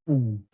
Mm.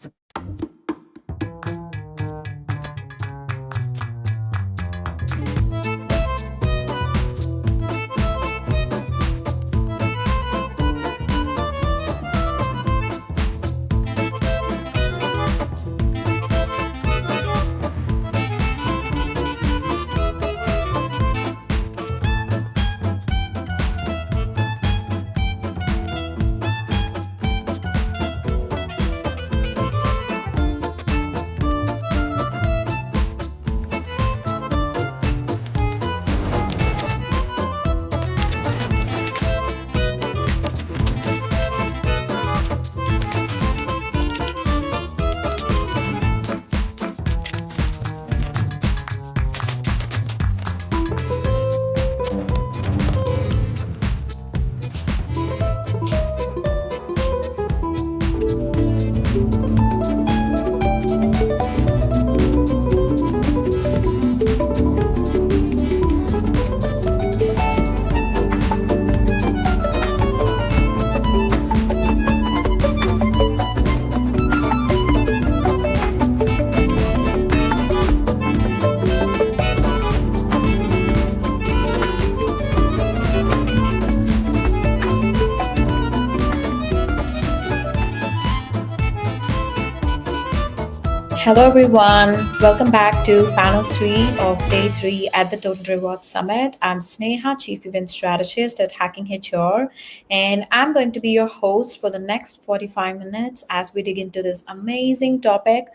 Hello, everyone. Welcome back to panel three of day three at the Total Rewards Summit. I'm Sneha, Chief Event Strategist at Hacking HR, and I'm going to be your host for the next 45 minutes as we dig into this amazing topic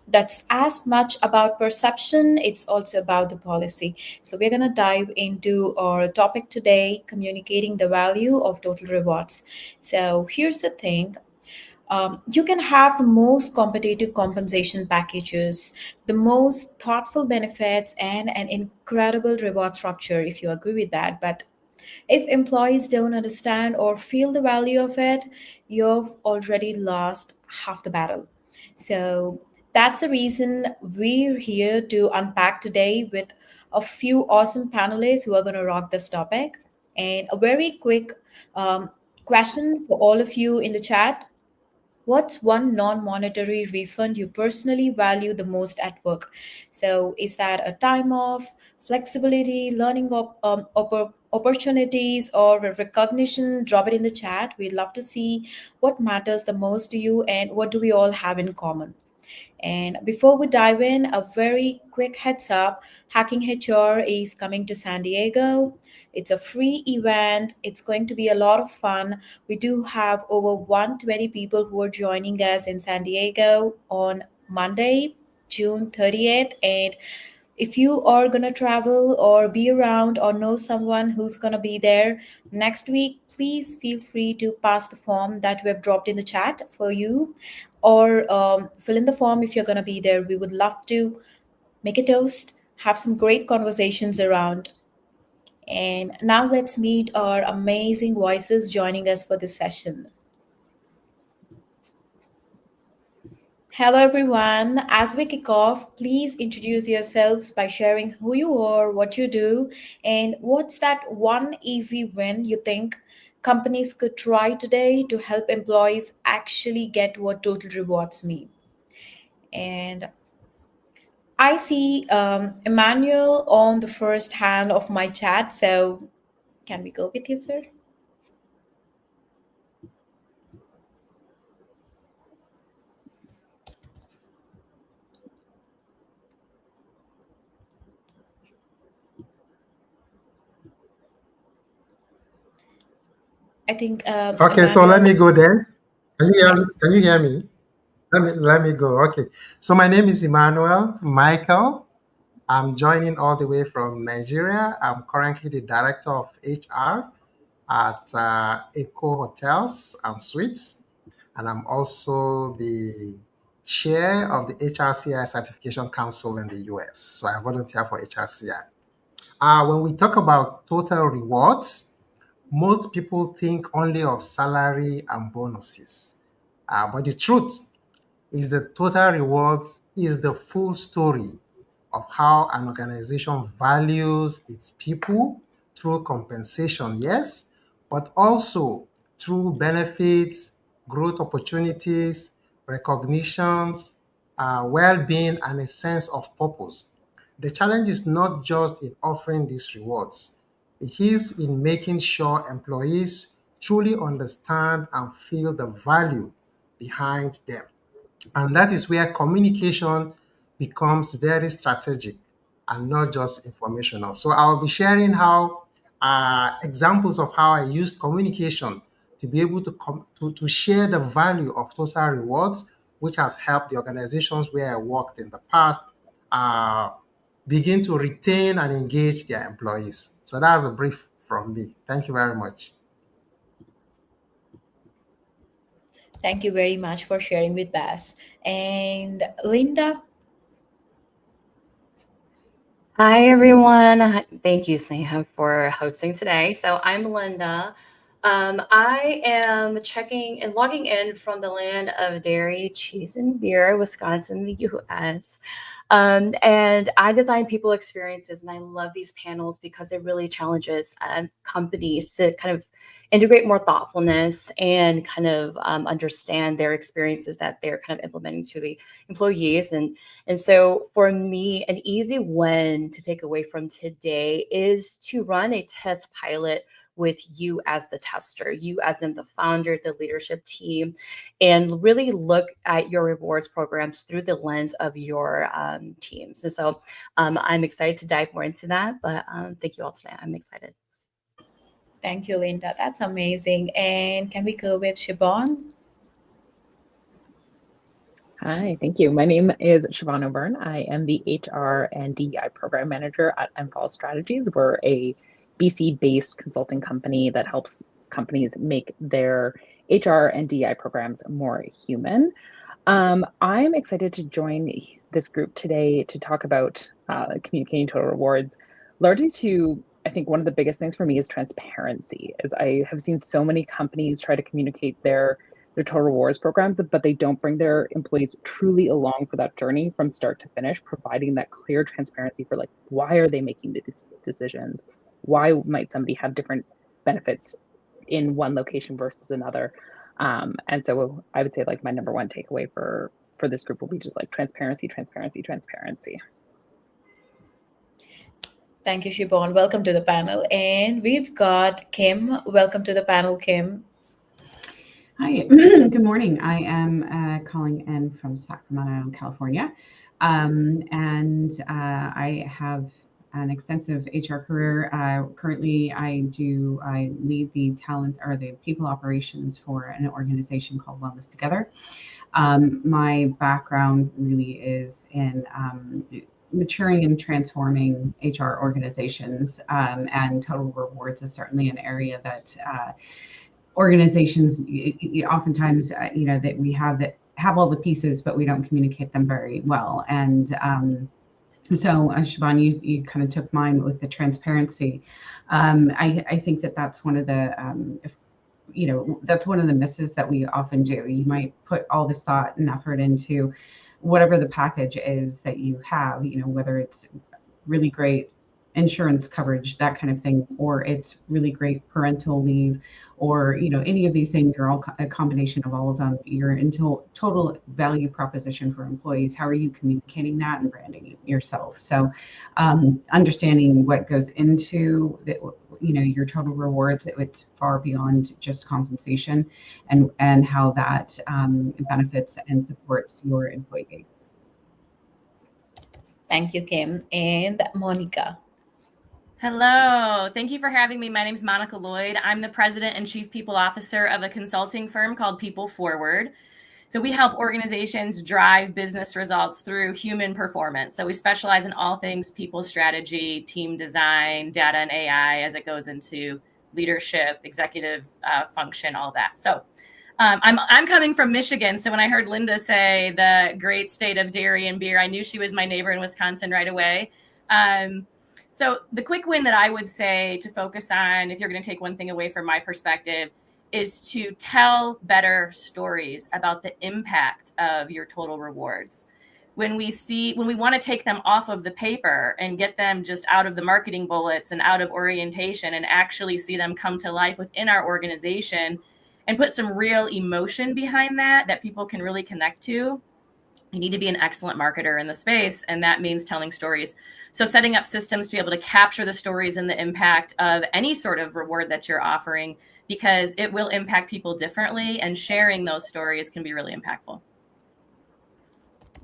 that's as much about perception, it's also about the policy. So, we're going to dive into our topic today communicating the value of total rewards. So, here's the thing, you can have the most competitive compensation packages, the most thoughtful benefits, and an incredible reward structure if you agree with that. But if employees don't understand or feel the value of it, you've already lost half the battle. So that's the reason we're here to unpack today with a few awesome panelists who are going to rock this topic. And a very quick question for all of you in the chat. What's one non monetary refund you personally value the most at work? So, is that a time off, flexibility, learning opportunities, or a recognition? Drop it in the chat. We'd love to see what matters the most to you and what do we all have in common. And before we dive in, a very quick heads up, Hacking HR is coming to San Diego. It's a free event. It's going to be a lot of fun. We do have over 120 people who are joining us in San Diego on Monday, June 30th. And if you are going to travel or be around or know someone who's going to be there next week, please feel free to pass the form that we have dropped in the chat for you, or fill in the form if you're going to be there. We would love to make a toast, have some great conversations around. And now let's meet our amazing voices joining us for this session. Hello, everyone. As we kick off, please introduce yourselves by sharing who you are, what you do, and what's that one easy win you think companies could try today to help employees actually get what total rewards mean. And I see Emmanuel on the first hand of my chat. So, can we go with you, sir? I think Okay, so let me Emmanuel. go then. Yeah. Can you hear me? Let me go. Okay. So my name is Emmanuel Michael. I'm joining all the way from Nigeria. I'm currently the director of HR at Eco Hotels and Suites, and I'm also the chair of the HRCI Certification Council in the US. So I volunteer for HRCI. When we talk about total rewards, most people think only of salary and bonuses. But the truth is the total rewards is the full story of how an organization values its people through compensation, yes, but also through benefits, growth opportunities, recognitions, well-being, and a sense of purpose. The challenge is not just in offering these rewards, it is in making sure employees truly understand and feel the value behind them. And that is where communication becomes very strategic and not just informational. So I'll be sharing how examples of how I used communication to be able to share the value of total rewards, which has helped the organizations where I worked in the past uh, begin to retain and engage their employees. So that's a brief from me. Thank you very much. Thank you very much for sharing with us. And Linda, Hi, everyone. Thank you, Sneha, for hosting today. So I'm Linda. I am checking and logging in from the land of dairy, cheese, and beer, Wisconsin, the US. And I design people experiences, and I love these panels because it really challenges companies to kind of integrate more thoughtfulness and kind of understand their experiences that they're kind of implementing to the employees. And so for me, an easy win to take away from today is to run a test pilot with you as the tester, you as in the founder, the leadership team, and really look at your rewards programs through the lens of your teams. And so I'm excited to dive more into that, but thank you all today. I'm excited. thank you, Linda. That's amazing. And can we go with Siobhan? Hi, thank you. My name is Siobhan O'Byrne. I am the HR and DEI program manager at MFAL Strategies. We're a BC-based consulting company that helps companies make their HR and DEI programs more human. I'm excited to join this group today to talk about communicating total rewards, largely to, I think one of the biggest things for me is transparency, as I have seen so many companies try to communicate their total rewards programs, but they don't bring their employees truly along for that journey from start to finish, providing that clear transparency for like, why are they making the decisions? Why might somebody have different benefits in one location versus another? And so I would say like my number one takeaway for this group will be just like transparency, transparency, transparency. Thank you, Siobhan. Welcome to the panel. And we've got Kim. Welcome to the panel, Kim. Hi, good morning. I am calling in from Sacramento, California, and I have an extensive HR career. Currently, I lead the talent or the people operations for an organization called Wellness Together. My background really is in maturing and transforming HR organizations, and total rewards is certainly an area that organizations oftentimes that we have all the pieces, but we don't communicate them very well. And so Siobhan, you kind of took mine with the transparency. I think that's one of the that's one of the misses that we often do. You might put all this thought and effort into whatever the package is that you have, whether it's really great insurance coverage, that kind of thing, or it's really great parental leave, or any of these things are all a combination of all of them. You're into total value proposition for employees. How are you communicating that and branding yourself? So understanding what goes into your total rewards, it's far beyond just compensation, and how that benefits and supports your employee base. Thank you, Kim. And Monica. Hello. Thank you for having me. My name is Monica Lloyd. I'm the president and chief people officer of a consulting firm called People Forward. So we help organizations drive business results through human performance. So we specialize in all things people strategy, team design, data and AI as it goes into leadership, executive function, all that. So I'm coming from Michigan. So when I heard Linda say the great state of dairy and beer, I knew she was my neighbor in Wisconsin right away. So the quick win that I would say to focus on, if you're going to take one thing away from my perspective, is to tell better stories about the impact of your total rewards. When we want to take them off of the paper and get them just out of the marketing bullets and out of orientation and actually see them come to life within our organization, and put some real emotion behind that people can really connect to, you need to be an excellent marketer in the space, and that means telling stories. So setting up systems to be able to capture the stories and the impact of any sort of reward that you're offering, because it will impact people differently, and sharing those stories can be really impactful.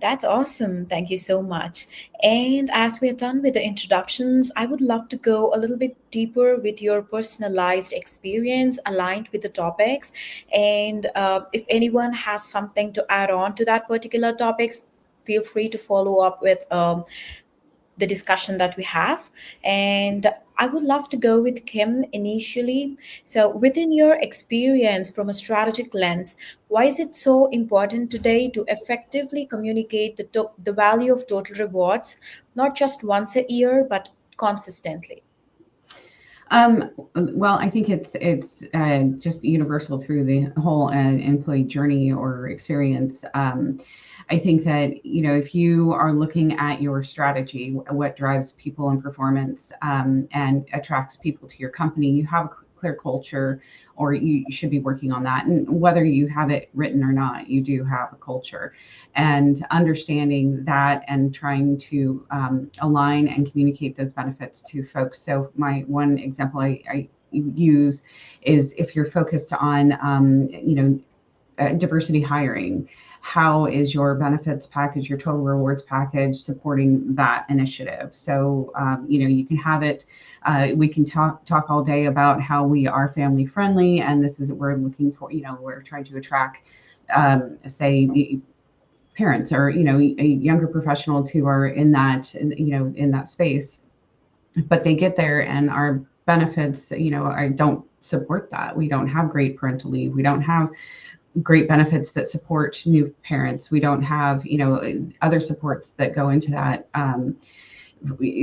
That's awesome. Thank you so much. And as we're done with the introductions, I would love to go a little bit deeper with your personalized experience aligned with the topics. And if anyone has something to add on to that particular topics, feel free to follow up with the discussion that we have. And I would love to go with Kim initially. So, within your experience from a strategic lens, why is it so important today to effectively communicate the value of total rewards, not just once a year, but consistently? Well, I think it's just universal through the whole employee journey or experience. I think that if you are looking at your strategy, what drives people and performance, and attracts people to your company, you have a clear culture, or you should be working on that. And whether you have it written or not, you do have a culture, and understanding that and trying to align and communicate those benefits to folks. So my one example I use is, if you're focused on diversity hiring, how is your benefits package, your total rewards package supporting that initiative? So you can have it. We can talk all day about how we are family friendly, and this is what we're looking for. We're trying to attract, say, parents or younger professionals who are in that in that space, but they get there and our benefits don't support that. We don't have great parental leave. We don't have great benefits that support new parents. We don't have other supports that go into that,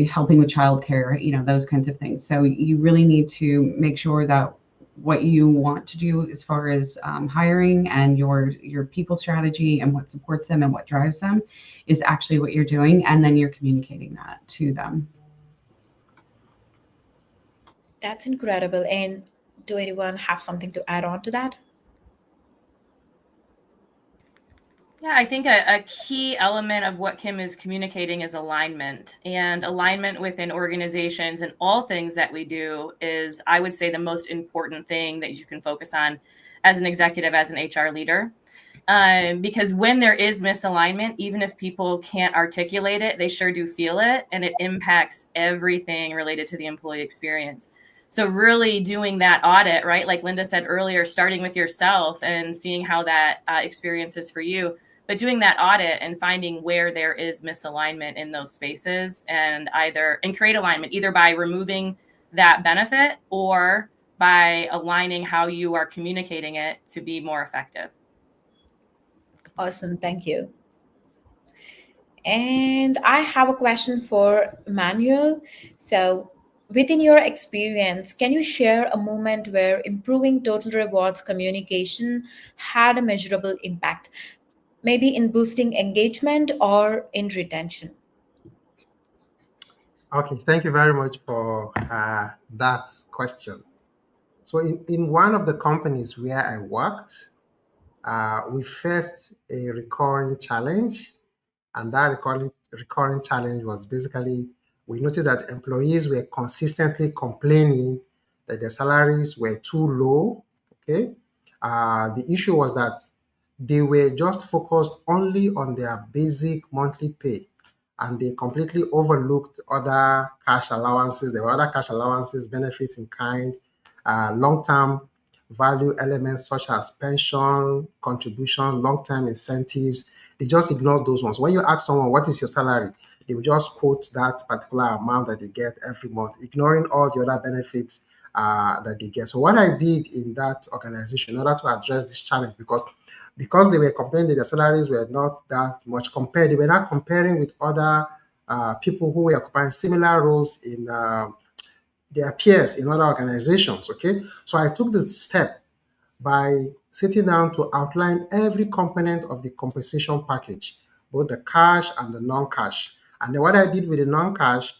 helping with childcare, those kinds of things. So you really need to make sure that what you want to do as far as hiring and your people strategy and what supports them and what drives them is actually what you're doing, and then you're communicating that to them. That's incredible. And do anyone have something to add on to that? Yeah, I think a key element of what Kim is communicating is alignment. And alignment within organizations and all things that we do is, I would say, the most important thing that you can focus on as an executive, as an HR leader. Because when there is misalignment, even if people can't articulate it, they sure do feel it, and it impacts everything related to the employee experience. So really doing that audit, right? Like Linda said earlier, starting with yourself and seeing how that experience is for you, but doing that audit and finding where there is misalignment in those spaces, and create alignment, either by removing that benefit or by aligning how you are communicating it to be more effective. Awesome. Thank you. And I have a question for Manuel. So, within your experience, can you share a moment where improving total rewards communication had a measurable impact, maybe in boosting engagement or in retention? Okay, thank you very much for that question. So in one of the companies where I worked, we faced a recurring challenge, and that recurring challenge was basically, we noticed that employees were consistently complaining that their salaries were too low. Okay, the issue was that they were just focused only on their basic monthly pay, and they completely overlooked other cash allowances. There were other cash allowances, benefits in kind, long-term value elements such as pension, contribution, long-term incentives. They just ignored those ones. When you ask someone, what is your salary? They will just quote that particular amount that they get every month, ignoring all the other benefits that they get. So what I did in that organization in order to address this challenge, because they were complaining that their salaries were not that much compared, they were not comparing with other people who were occupying similar roles in their peers in other organizations. Okay, so I took this step by sitting down to outline every component of the compensation package, both the cash and the non-cash. And then what I did with the non-cash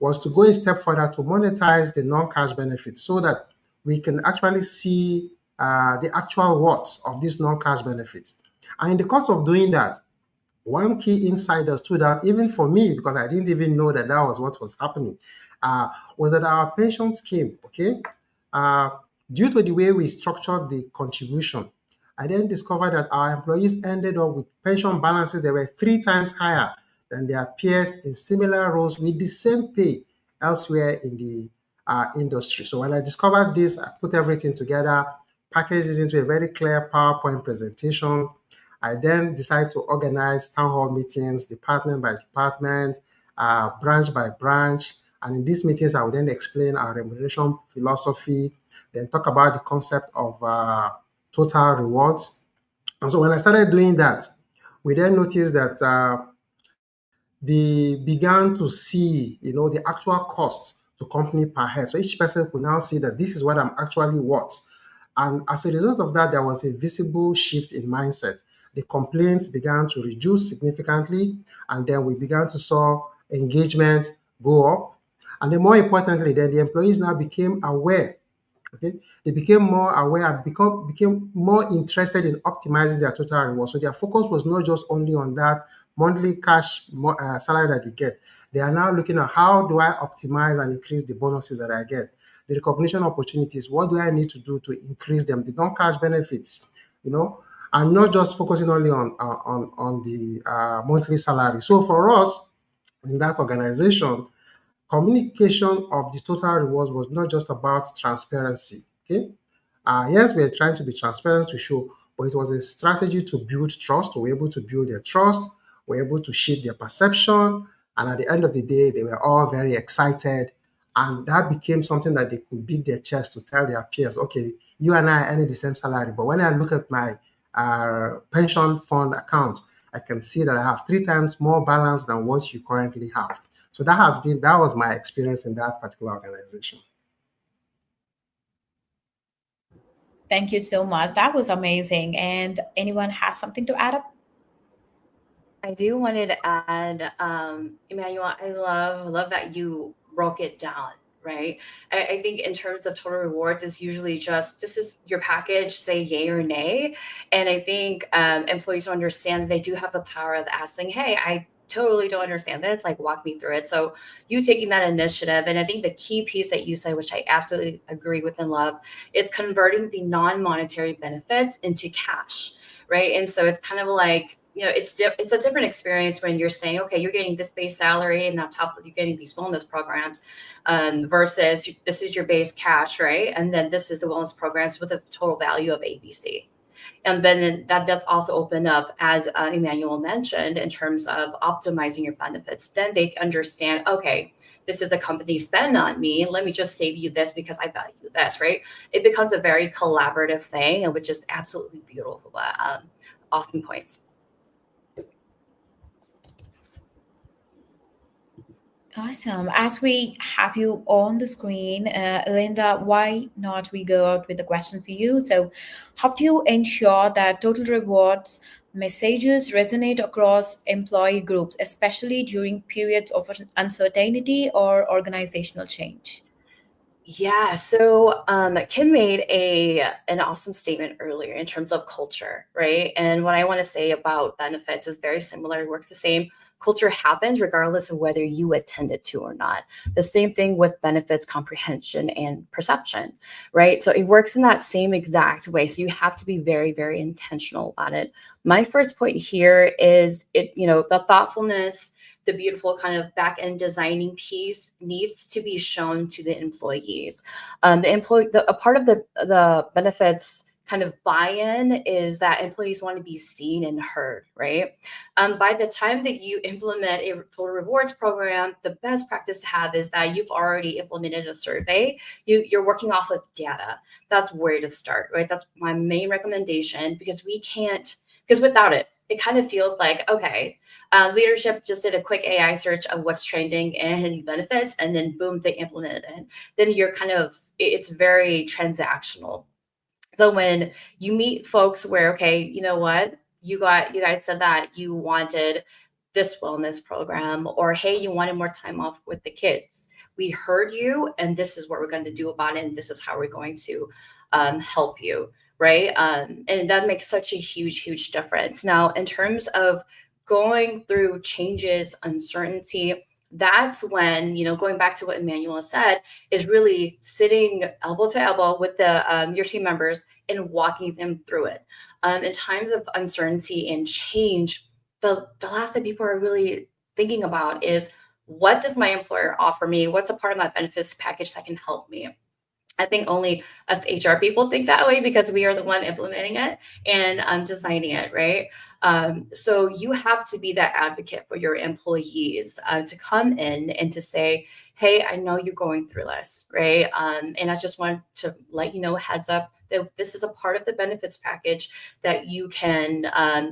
was to go a step further to monetize the non-cash benefits, so that we can actually see the actual worth of these non-cash benefits. And in the course of doing that, one key insight that stood out, even for me, because I didn't even know that that was what was happening, was that our pension scheme, okay, uh, due to the way we structured the contribution, I then discovered that our employees ended up with pension balances that were 3 times higher than their peers in similar roles with the same pay elsewhere in the industry. So when I discovered this, I put everything together, packaged it into a very clear PowerPoint presentation. I then decided to organize town hall meetings, department by department, branch by branch. And in these meetings, I would then explain our remuneration philosophy, then talk about the concept of total rewards. And so when I started doing that, we then noticed that they began to see, the actual cost to company per head. So each person could now see that this is what I'm actually worth. And as a result of that, there was a visible shift in mindset. The complaints began to reduce significantly, and then we began to saw engagement go up. And then more importantly, then the employees now became aware. Okay, they became more aware and became more interested in optimizing their total reward. So their focus was not just only on that monthly cash salary that they get. They are now looking at how do I optimize and increase the bonuses that I get, the recognition opportunities. What do I need to do to increase them? The non-cash benefits, and not just focusing only on the monthly salary. So for us in that organization, communication of the total rewards was not just about transparency. Okay. Yes, we're trying to be transparent to show, but it was a strategy to build trust. We were able to build their trust. We were able to shift their perception. And at the end of the day, they were all very excited. And that became something that they could beat their chest to tell their peers, okay, you and I are earning the same salary. But when I look at my pension fund account, I can see that I have 3 times more balance than what you currently have. So that was my experience in that particular organization. Thank you so much. That was amazing. And anyone has something to add up? I do wanted to add, Emmanuel, I love that you broke it down, right? I think in terms of total rewards, it's usually just this is your package, say yay or nay. And I think employees don't understand that they do have the power of asking, hey, I totally don't understand this, like walk me through it. So you taking that initiative, and I think the key piece that you said, which I absolutely agree with and love, is converting the non-monetary benefits into cash, right? And so it's kind of like, it's a different experience when you're saying, okay, you're getting this base salary and on top of you're getting these wellness programs versus this is your base cash, right? And then this is the wellness programs with a total value of ABC. And then that does also open up, as Emmanuel mentioned, in terms of optimizing your benefits. Then they understand, okay, this is a company spend on me. Let me just save you this because I value this, right? It becomes a very collaborative thing, and which is absolutely beautiful. Awesome points. Awesome. As we have you on the screen, Linda, why not we go out with a question for you? So, how do you ensure that total rewards messages resonate across employee groups, especially during periods of uncertainty or organizational change? Yeah, so Kim made an awesome statement earlier in terms of culture, right? And what I want to say about benefits is very similar. It works the same. Culture happens regardless of whether you attend it to or not. The same thing with benefits comprehension and perception, right? So it works in that same exact way. So you have to be very, very intentional about it. My first point here is the thoughtfulness, the beautiful kind of back end designing piece needs to be shown to the employees. A part of the benefits kind of buy-in is that employees want to be seen and heard, right? By the time that you implement a total rewards program, the best practice to have is that you've already implemented a survey. You're working off of data. That's where to start, right? That's my main recommendation because without it, it kind of feels like, okay, leadership just did a quick AI search of what's trending and benefits, and then boom, they implemented it. Then it's very transactional. So when you meet folks where, okay, you know what, you guys said that you wanted this wellness program, or hey, you wanted more time off with the kids. We heard you, and this is what we're going to do about it, and this is how we're going to help you. right? And that makes such a huge difference. Now, in terms of going through changes, uncertainty, that's when, going back to what Emmanuel said, is really sitting elbow to elbow with your team members and walking them through it. In times of uncertainty and change, the last thing people are really thinking about is, what does my employer offer me? What's a part of my benefits package that can help me? I think only us HR people think that way because we are the one implementing it and designing it, right? So you have to be that advocate for your employees to come in and to say, hey, I know you're going through this, right? And I just want to let you know, heads up, that this is a part of the benefits package that you can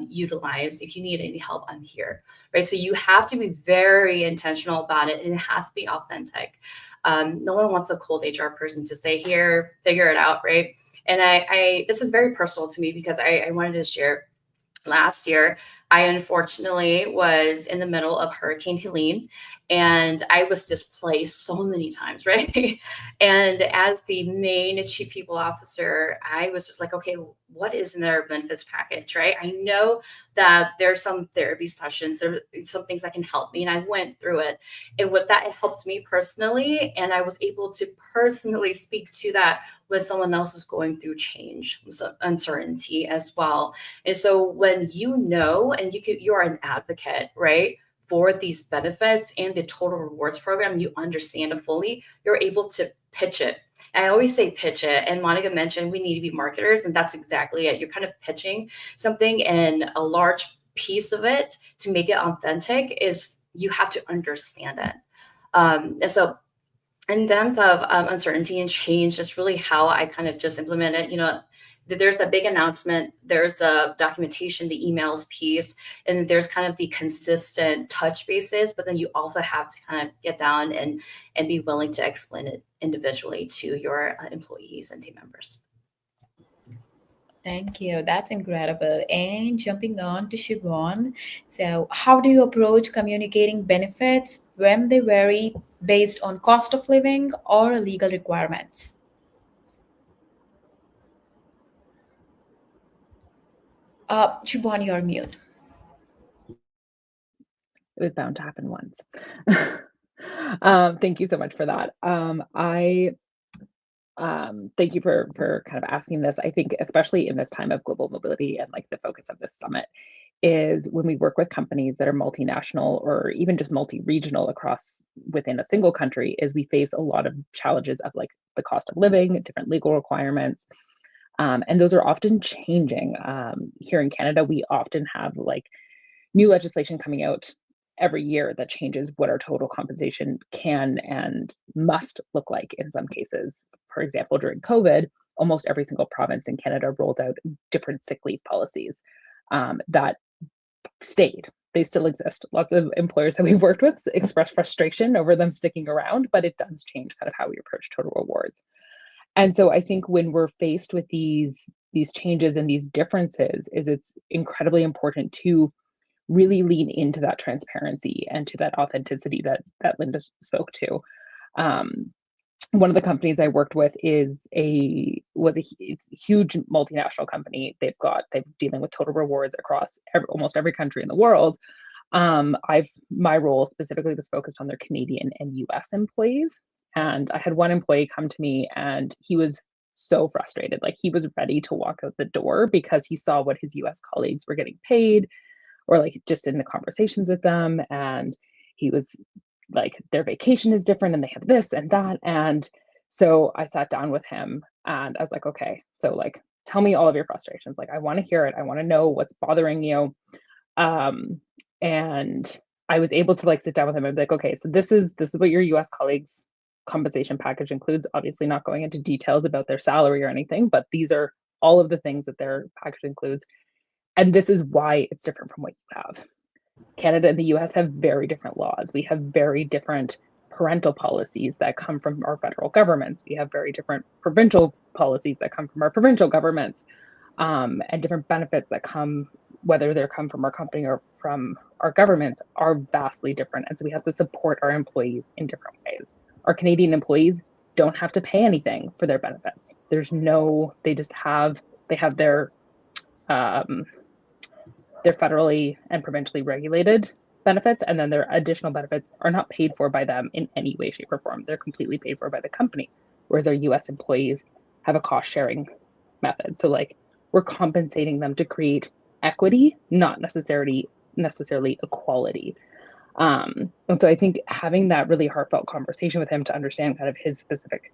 utilize. If you need any help, I'm here, right? So you have to be very intentional about it, and it has to be authentic. No one wants a cold HR person to say, here, figure it out, right? And this is very personal to me because I wanted to share. Last year, I unfortunately was in the middle of Hurricane Helene, and I was displaced so many times, right? And as the main chief people officer, I was just like, okay, what is in their benefits package, right? I know that there's some therapy sessions, there are some things that can help me, and I went through it. And what that helped me personally, and I was able to personally speak to that when someone else was going through change, so uncertainty as well. And so when and you're an advocate, right, for these benefits and the total rewards program, you understand it fully, you're able to pitch it. I always say pitch it. And Monica mentioned we need to be marketers, and that's exactly it. You're kind of pitching something, and a large piece of it to make it authentic is you have to understand it. And so in terms of uncertainty and change, that's really how I kind of just implement it. There's a big announcement, there's a documentation, the emails piece, and there's kind of the consistent touch bases, but then you also have to kind of get down and be willing to explain it individually to your employees and team members. Thank you. That's incredible. And jumping on to Siobhan, so how do you approach communicating benefits when they vary based on cost of living or legal requirements? Siobhan, you're mute. It was bound to happen once. Thank you so much for that. Thank you for kind of asking this. I think especially in this time of global mobility, and like the focus of this summit is when we work with companies that are multinational or even just multi-regional across within a single country, is we face a lot of challenges of like the cost of living, different legal requirements. And those are often changing. Here in Canada, we often have like new legislation coming out every year that changes what our total compensation can and must look like in some cases. For example, during COVID, almost every single province in Canada rolled out different sick leave policies that stayed. They still exist. Lots of employers that we've worked with express frustration over them sticking around, but it does change kind of how we approach total rewards. And so I think when we're faced with these changes and these differences, it's incredibly important to really lean into that transparency and to that authenticity that Linda spoke to. One of the companies I worked with was a huge multinational company. They're dealing with total rewards across almost every country in the world. My role specifically was focused on their Canadian and US employees. And I had one employee come to me, and he was so frustrated. Like, he was ready to walk out the door because he saw what his US colleagues were getting paid, or like just in the conversations with them. And he was like, their vacation is different and they have this and that. And so I sat down with him and I was like, okay, so like, tell me all of your frustrations. Like, I want to hear it. I want to know what's bothering you. And I was able to like sit down with him and be like, okay, so this is what your US colleagues compensation package includes. Obviously not going into details about their salary or anything, but these are all of the things that their package includes. And this is why it's different from what you have. Canada and the US have very different laws. We have very different parental policies that come from our federal governments. We have very different provincial policies that come from our provincial governments, and different benefits that come, whether they come from our company or from our governments, are vastly different. And so we have to support our employees in different ways. Our Canadian employees don't have to pay anything for their benefits. They just have they have their federally and provincially regulated benefits, and then their additional benefits are not paid for by them in any way, shape, or form. They're completely paid for by the company, whereas our US employees have a cost sharing method. So like we're compensating them to create equity, not necessarily equality. And so I think having that really heartfelt conversation with him to understand kind of his specific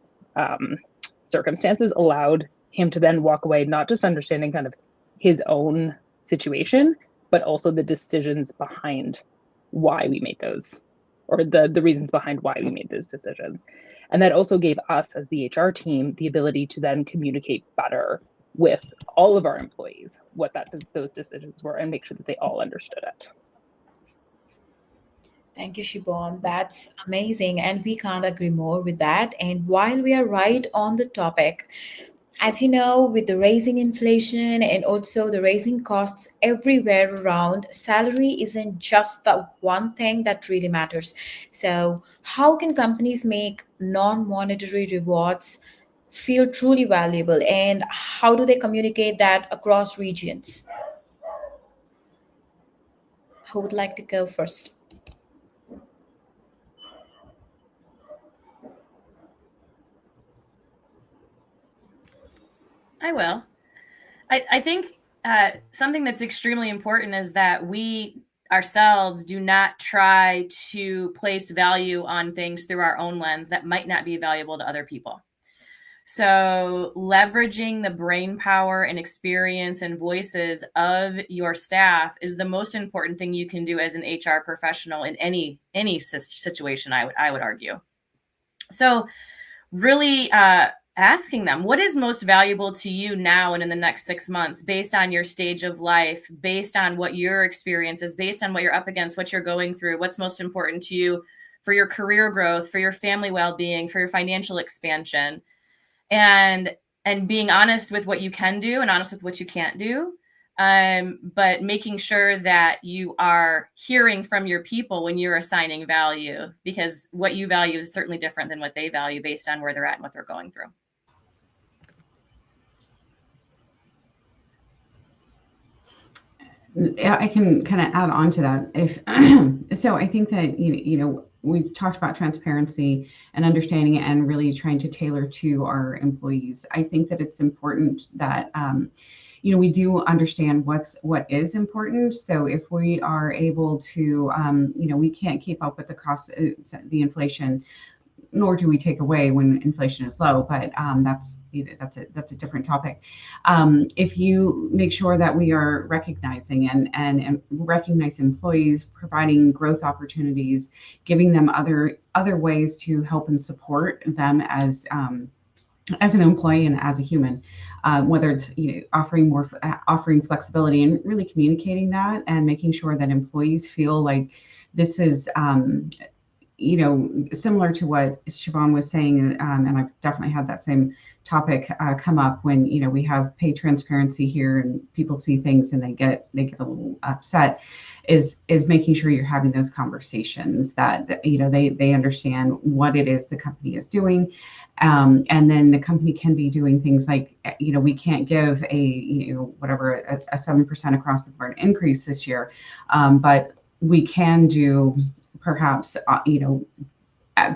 circumstances allowed him to then walk away, not just understanding kind of his own situation, but also the decisions behind why we made those, or the reasons behind why we made those decisions. And that also gave us as the HR team the ability to then communicate better with all of our employees what those decisions were and make sure that they all understood it. Thank you, Siobhan. That's amazing. And we can't agree more with that. And while we are right on the topic, as you know, with the rising inflation and also the rising costs everywhere around, salary isn't just the one thing that really matters. So, how can companies make non monetary rewards feel truly valuable? And how do they communicate that across regions? Who would like to go first? I will. I think something that's extremely important is that we ourselves do not try to place value on things through our own lens that might not be valuable to other people. So leveraging the brain power and experience and voices of your staff is the most important thing you can do as an HR professional in any situation, I would argue. So really asking them, what is most valuable to you now and in the next 6 months, based on your stage of life, based on what your experience is, based on what you're up against, what you're going through, what's most important to you for your career growth, for your family well-being, for your financial expansion, and being honest with what you can do and honest with what you can't do. But making sure that you are hearing from your people when you're assigning value, because what you value is certainly different than what they value based on where they're at and what they're going through. Yeah, I can kind of add on to that. If so, I think that we've talked about transparency and understanding it and really trying to tailor to our employees. I think that it's important that we do understand what is important. So if we are able to, we can't keep up with the cost, the inflation, nor do we take away when inflation is low, but that's a different topic. If you make sure that we are recognizing and recognize employees, providing growth opportunities, giving them other ways to help and support them as an employee and as a human, whether it's offering flexibility and really communicating that and making sure that employees feel like this is similar to what Siobhan was saying, and I've definitely had that same topic come up when we have pay transparency here and people see things and they get a little upset. Is making sure you're having those conversations that they understand what it is the company is doing, and then the company can be doing things like we can't give a 7% across the board increase this year, but we can do perhaps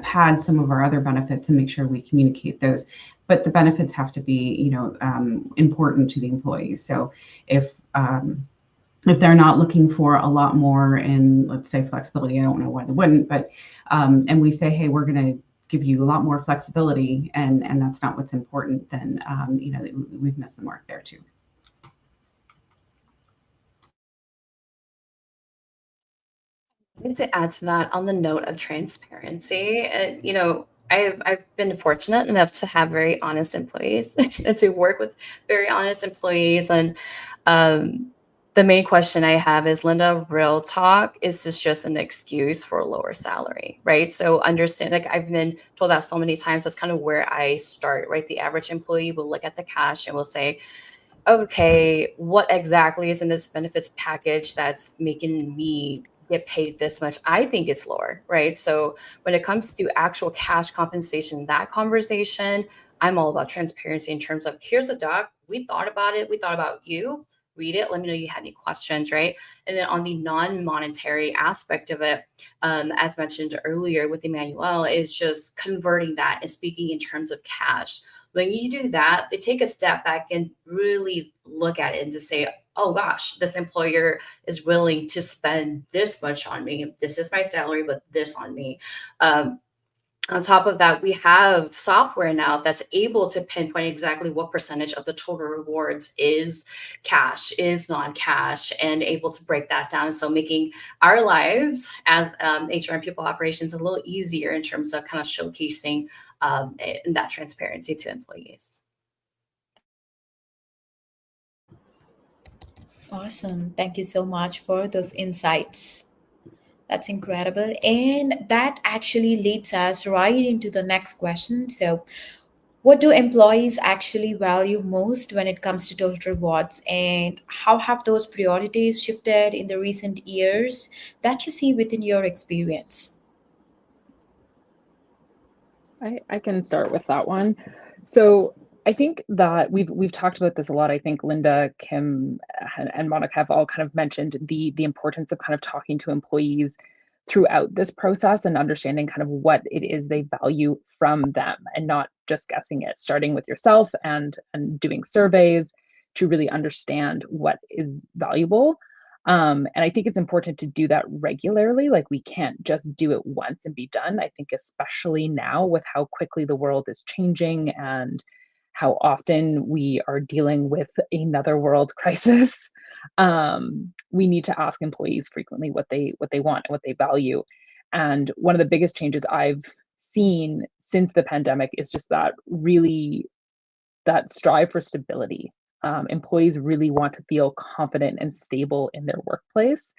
pad some of our other benefits and make sure we communicate those, but the benefits have to be important to the employees. So if they're not looking for a lot more in, let's say, flexibility, I don't know why they wouldn't, but and we say, hey, we're going to give you a lot more flexibility, and that's not what's important, then we've missed the mark there too. To add to that, on the note of transparency, I've been fortunate enough to have very honest employees and to work with very honest employees. And the main question I have is, Linda, real talk, is this just an excuse for a lower salary, right? So understand, like I've been told that so many times, that's kind of where I start, right? The average employee will look at the cash and will say, okay, what exactly is in this benefits package that's making me get paid this much? I think it's lower, right? So when it comes to actual cash compensation, that conversation, I'm all about transparency in terms of, here's the doc, we thought about it. We thought about you. Read it. Let me know you had any questions, right? And then on the non-monetary aspect of it, as mentioned earlier with Emmanuel, is just converting that and speaking in terms of cash. When you do that, they take a step back and really look at it and just say, oh gosh, this employer is willing to spend this much on me. This is my salary, but this on me. On top of that, we have software now that's able to pinpoint exactly what percentage of the total rewards is cash, is non-cash, and able to break that down. So making our lives as HR and people operations a little easier in terms of kind of showcasing that transparency to employees. Awesome. Thank you so much for those insights. That's incredible. And that actually leads us right into the next question. So, what do employees actually value most when it comes to total rewards? And how have those priorities shifted in the recent years that you see within your experience? I can start with that one. So I think that we've talked about this a lot. I think Linda, Kim, and Monica have all kind of mentioned the importance of kind of talking to employees throughout this process and understanding kind of what it is they value from them, and not just guessing it, starting with yourself and doing surveys to really understand what is valuable. And I think it's important to do that regularly. Like, we can't just do it once and be done. I think especially now with how quickly the world is changing and how often we are dealing with another world crisis, we need to ask employees frequently what they want and what they value. And one of the biggest changes I've seen since the pandemic is just that strive for stability. Employees really want to feel confident and stable in their workplace.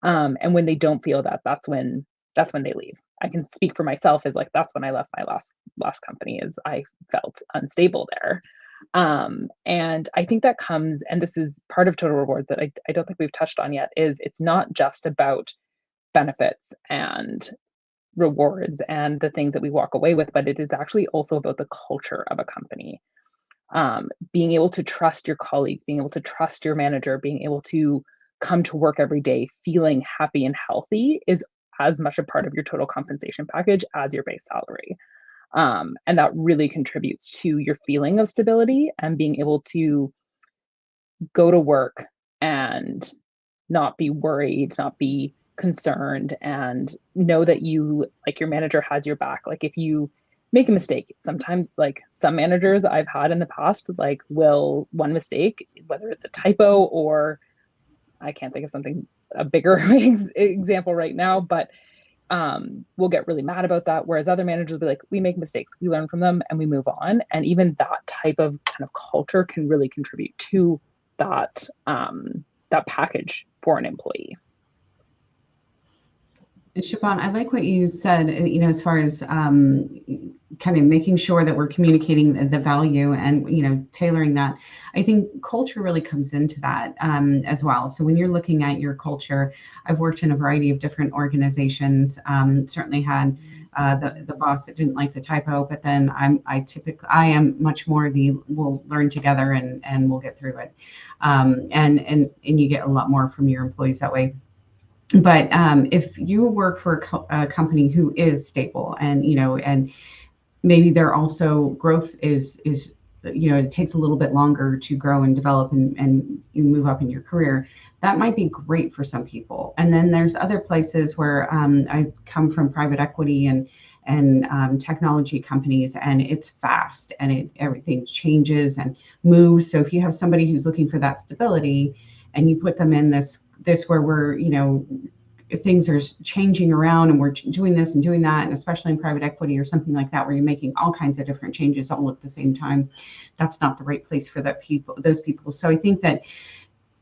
And when they don't feel that, that's when they leave. I can speak for myself, as like, that's when I left my last company, is I felt unstable there. And I think that comes, and this is part of total rewards that I don't think we've touched on yet, is it's not just about benefits and rewards and the things that we walk away with, but it is actually also about the culture of a company. Being able to trust your colleagues, being able to trust your manager, being able to come to work every day feeling happy and healthy is as much a part of your total compensation package as your base salary. And that really contributes to your feeling of stability and being able to go to work and not be worried, not be concerned, and know that you, like, your manager has your back. Like, if you make a mistake, sometimes, like, some managers I've had in the past, like, will one mistake, whether it's a typo or I can't think of something, a bigger example right now, but we'll get really mad about that. Whereas other managers will be like, we make mistakes, we learn from them, and we move on. And even that type of kind of culture can really contribute to that that package for an employee. Siobhan, I like what you said, as far as kind of making sure that we're communicating the value and, tailoring that. I think culture really comes into that as well. So when you're looking at your culture, I've worked in a variety of different organizations, certainly had the boss that didn't like the typo, but then I am much more we'll learn together and we'll get through it. And you get a lot more from your employees that way. But if you work for a company who is stable and maybe they're also growth is it takes a little bit longer to grow and develop and you move up in your career, that might be great for some people. And then there's other places where I come from, private equity and technology companies, and it's fast and everything changes and moves. So if you have somebody who's looking for that stability and you put them in this where we're, if things are changing around and we're doing this and doing that, and especially in private equity or something like that, where you're making all kinds of different changes all at the same time, that's not the right place for those people. So I think that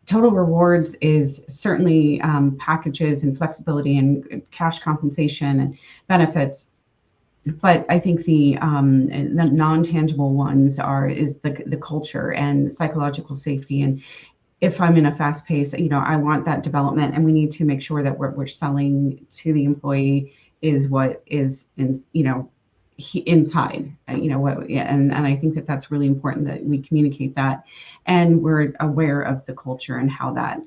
total rewards is certainly packages and flexibility and cash compensation and benefits. But I think the non-tangible ones is the culture and psychological safety. And if I'm in a fast pace, I want that development, and we need to make sure that what we're selling to the employee is what is, inside, and I think that that's really important that we communicate that, and we're aware of the culture and how that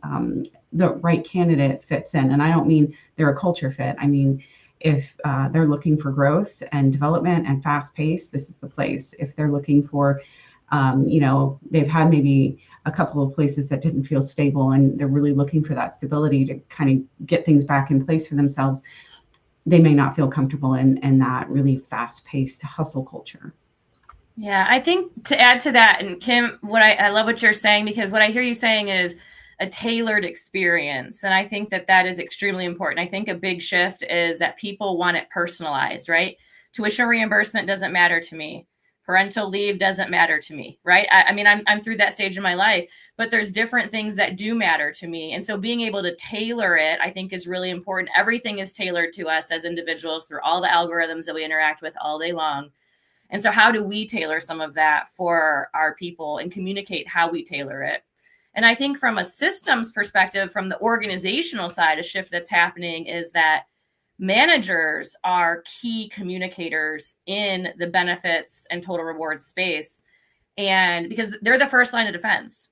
the right candidate fits in. And I don't mean they're a culture fit. I mean, if they're looking for growth and development and fast pace, this is the place. If they're looking for, they've had maybe a couple of places that didn't feel stable and they're really looking for that stability to kind of get things back in place for themselves, they may not feel comfortable in that really fast-paced hustle culture. Yeah, I think to add to that, and Kim, I love what you're saying, because what I hear you saying is a tailored experience. And I think that is extremely important. I think a big shift is that people want it personalized, right? Tuition reimbursement doesn't matter to me. Parental leave doesn't matter to me, right? I mean, I'm through that stage in my life, but there's different things that do matter to me. And so being able to tailor it, I think, is really important. Everything is tailored to us as individuals through all the algorithms that we interact with all day long. And so how do we tailor some of that for our people and communicate how we tailor it? And I think from a systems perspective, from the organizational side, a shift that's happening is that managers are key communicators in the benefits and total reward space. And because they're the first line of defense,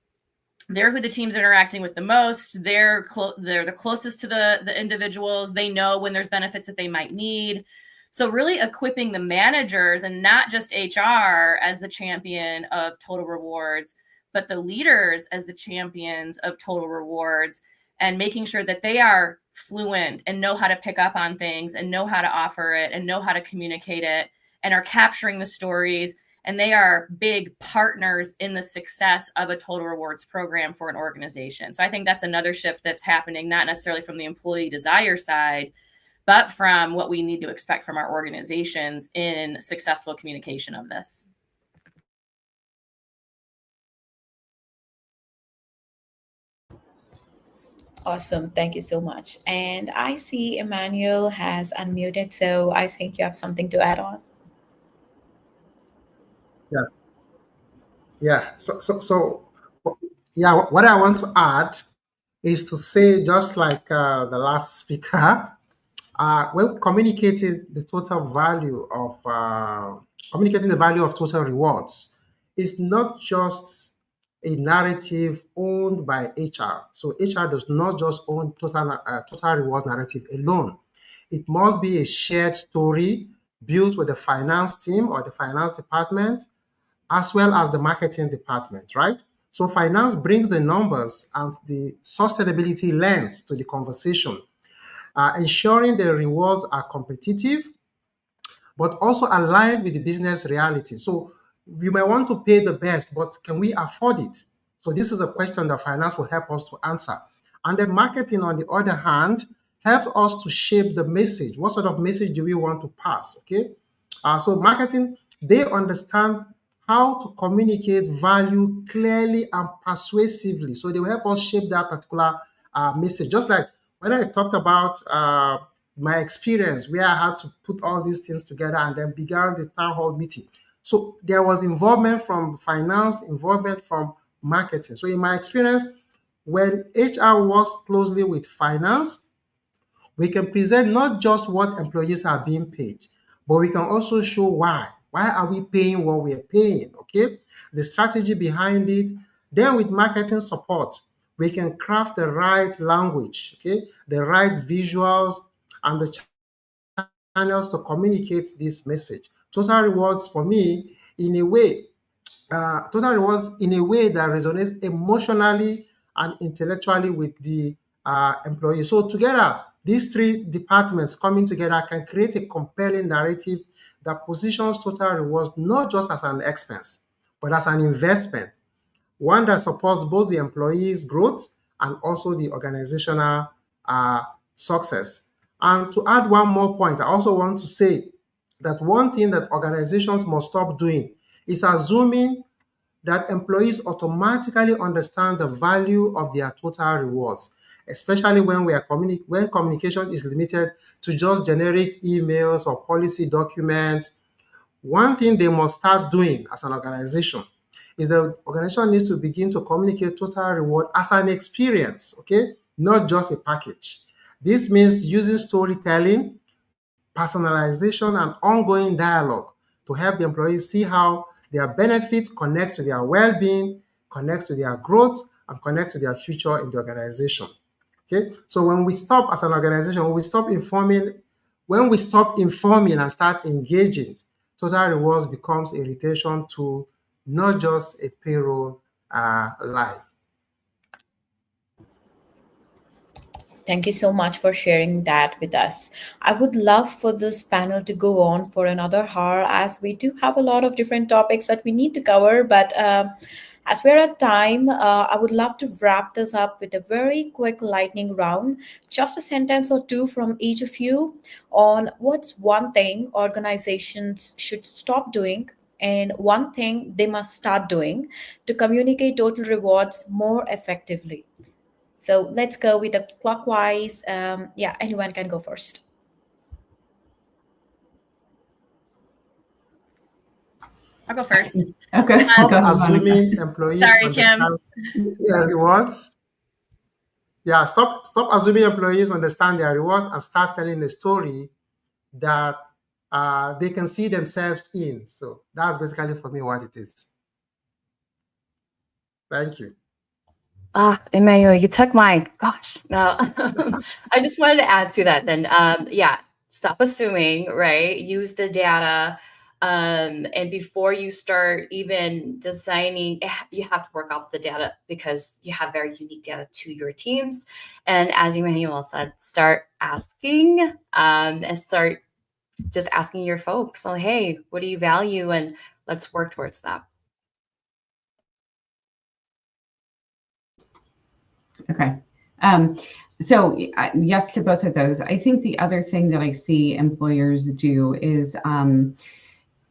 they're who the team's interacting with the most. They're the closest to the individuals. They know when there's benefits that they might need. So really equipping the managers, and not just HR as the champion of total rewards, but the leaders as the champions of total rewards, and making sure that they are fluent and know how to pick up on things and know how to offer it and know how to communicate it and are capturing the stories. And they are big partners in the success of a total rewards program for an organization. So I think that's another shift that's happening, not necessarily from the employee desire side, but from what we need to expect from our organizations in successful communication of this. Awesome. Thank you so much. And I see Emmanuel has unmuted, so I think you have something to add on. Yeah, yeah. Yeah. What I want to add is to say, just like the last speaker, when communicating the value of total rewards, is not just a narrative owned by HR. So HR does not just own total rewards narrative alone. It must be a shared story built with the finance team or the finance department, as well as the marketing department, right? So finance brings the numbers and the sustainability lens to the conversation, ensuring the rewards are competitive, but also aligned with the business reality. So we may want to pay the best, but can we afford it? So this is a question that finance will help us to answer. And then marketing, on the other hand, help us to shape the message. What sort of message do we want to pass? Okay. So marketing, they understand how to communicate value clearly and persuasively. So they will help us shape that particular message. Just like when I talked about my experience where I had to put all these things together and then began the town hall meeting. So there was involvement from finance, involvement from marketing. So in my experience, when HR works closely with finance, we can present not just what employees are being paid, but we can also show why. Why are we paying what we are paying? Okay, the strategy behind it. Then with marketing support, we can craft the right language, okay, the right visuals and the channels to communicate this message. Total rewards for me, in a way, total rewards in a way that resonates emotionally and intellectually with the employee. So together, these three departments coming together can create a compelling narrative that positions total rewards not just as an expense, but as an investment, one that supports both the employees' growth and also the organizational success. And to add one more point, I also want to say that one thing that organizations must stop doing is assuming that employees automatically understand the value of their total rewards, especially when when communication is limited to just generic emails or policy documents. One thing they must start doing as an organization is the organization needs to begin to communicate total reward as an experience, okay, not just a package. This means using storytelling, personalization, and ongoing dialogue to help the employees see how their benefits connect to their well-being, connect to their growth, and connect to their future in the organization. Okay, so when we stop as an organization, when we stop informing and start engaging, Total Rewards becomes a retention tool, not just a payroll line. Thank you so much for sharing that with us. I would love for this panel to go on for another hour, as we do have a lot of different topics that we need to cover. But as we're at time, I would love to wrap this up with a very quick lightning round, just a sentence or two from each of you on what's one thing organizations should stop doing and one thing they must start doing to communicate total rewards more effectively. So let's go with the clockwise. Yeah, anyone can go first. I'll go first. Okay. Stop Go ahead, Monica. assuming employees Sorry, Kim. understand their rewards. Yeah, stop assuming employees understand their rewards and start telling a story that they can see themselves in. So that's basically for me what it is. Thank you. Emmanuel, you took mine. Gosh, no. I just wanted to add to that then. Yeah, stop assuming, right? Use the data. And before you start even designing, you have to work out the data because you have very unique data to your teams. And as Emmanuel said, start asking and start just asking your folks, oh, hey, what do you value? And let's work towards that. Okay. So yes to both of those. I think the other thing that I see employers do is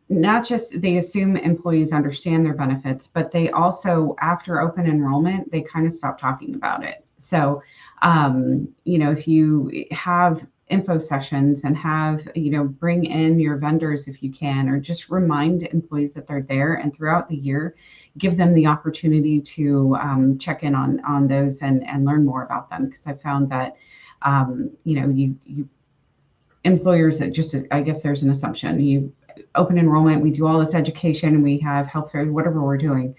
not just they assume employees understand their benefits, but they also, after open enrollment, they kind of stop talking about it. So, if you have info sessions and have, bring in your vendors if you can, or just remind employees that they're there, and throughout the year, give them the opportunity to check in on those and learn more about them. Because I found that, you employers that just, I guess there's an assumption, you open enrollment, we do all this education, we have health fair, whatever we're doing.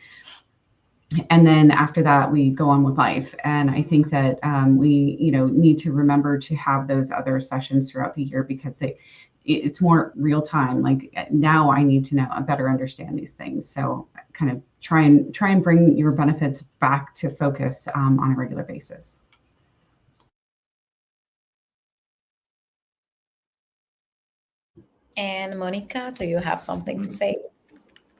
And then after that, we go on with life. And I think that we, need to remember to have those other sessions throughout the year because it's more real time. Like now I need to know, I better understand these things. So kind of try and bring your benefits back to focus on a regular basis. And Monica, do you have something to say?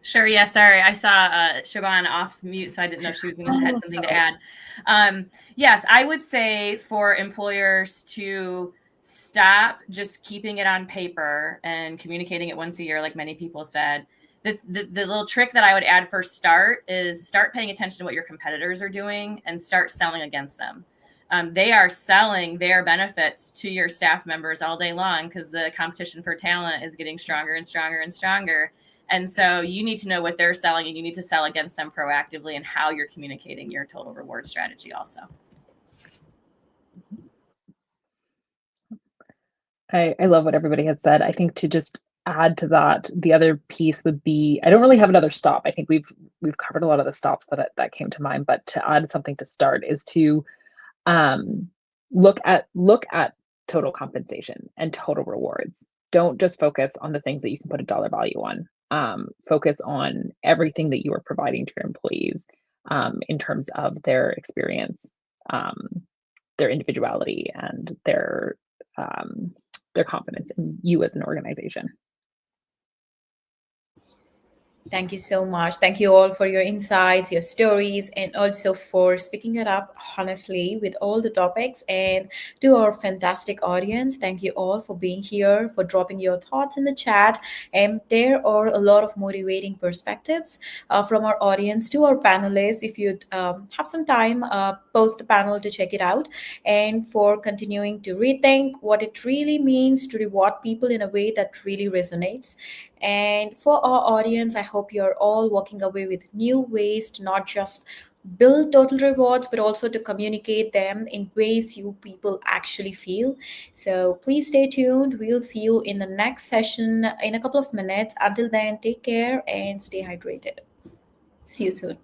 Sure. Yeah. Sorry. I saw Siobhan off mute, so I didn't know if she was going to have something to add. Yes, I would say for employers to stop just keeping it on paper and communicating it once a year, like many people said. The little trick that I would add for start is start paying attention to what your competitors are doing and start selling against them. They are selling their benefits to your staff members all day long because the competition for talent is getting stronger and stronger and stronger. And so you need to know what they're selling and you need to sell against them proactively and how you're communicating your total reward strategy also. I love what everybody has said. I think to just add to that, the other piece would be, I don't really have another stop. I think we've covered a lot of the stops that came to mind, but to add something to start is to look at total compensation and total rewards. Don't just focus on the things that you can put a dollar value on. Focus on everything that you are providing to your employees in terms of their experience, their individuality, and their confidence in you as an organization. Thank you so much. Thank you all for your insights, your stories, and also for speaking it up honestly with all the topics. And to our fantastic audience, thank you all for being here, for dropping your thoughts in the chat. And there are a lot of motivating perspectives from our audience to our panelists. If you'd have some time, post the panel to check it out, and for continuing to rethink what it really means to reward people in a way that really resonates. And for our audience, I hope you're all walking away with new ways to not just build total rewards, but also to communicate them in ways you people actually feel. So please stay tuned. We'll see you in the next session in a couple of minutes. Until then, take care and stay hydrated. See you soon.